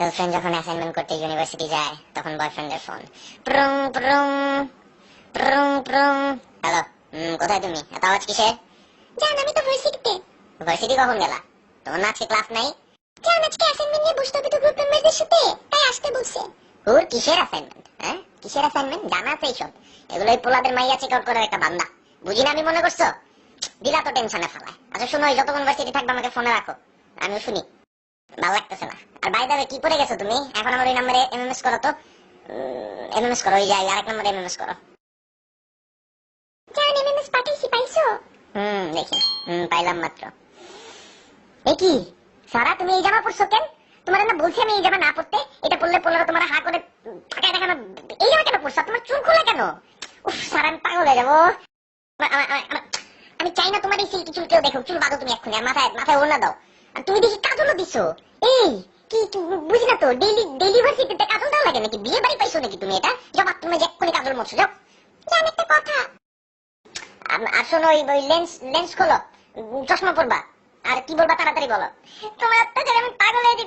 Girlfriend যখন assignment করতে university যায় তখন বয়ফ্রেন্ডের ফোন, প্রুং প্রুং প্রুং প্রুং। হ্যালো, কোথায় তুমি? এত আওয়াজ কিসের? জান আমি তো ভার্সিটিতে। ভার্সিটি কখন গেলা? তোমার না আজকে ক্লাস নাই? জান আজকে অ্যাসাইনমেন্ট নিয়ে বসতে হবে তো গ্রুপ মেম্বারদের সাথে, তাই আসতে বলছে। ওর কিসের অ্যাসাইনমেন্ট? হ্যাঁ, কিসের অ্যাসাইনমেন্ট? জানা আছে এইসব? এগুলো এই পোলাদের মাইয়া চেক আউট করার একটা বান্দা, বুঝি না আমি মনে করছো? দিলা তো টেনশনে ফেলায়। আচ্ছা শোনো, যতক্ষণ ভার্সিটি থাকবে আমাকে ফোনে রাখো, আমিও শুনি। ভালো লাগতেছে না। আর বাই দ্য ওয়ে, কি পড়ে গেছো তুমি? এখন আমার ওই নাম্বারে এমএমএস করো তো। এমএমএস করো, ওই যাই আরেক নম্বরে এমএমএস করো। জান এমএমএস পাঠাইছি, পাইছো? দেখি। পাইলাম মাত্র। এ কি সারা, তুমি এই জামা পরছো কেন? তোমার না বলছি আমি এই জামা না পরতে, এটা পরলে পোলারা তোমার হা করে তাকায় দেখানো। এই জামা কেন পরছো? তোমার চুল খোলা কেন? উফ সারা, আমি পাগল হয়ে যাবো। আমি চাই না তোমার এই সিল্কি চুল কেউ দেখো। চুল বাঁধো তুমি এক্ষুনি, আর মাথায় মাথায় ওড়না দাও। আর তুমি দেখি কাজলও দিছো। এই কি কি বুঝি না তো, ডেইলি ভার্সিটিতে কাজল দেওয়া লাগে নাকি? বিয়ে বাড়ি পাইছো নাকি তুমি? এটা যাও বাথরুমে যে এক্ষুনি কাজল মরছো, যাও। জান একটা কথা। আর শোনো, ওই লেন্স খোলো, চশমা পরবা। আর কি বলবা তাড়াতাড়ি বলো। তোমার অত্যাচারে আমি পাগল হয়ে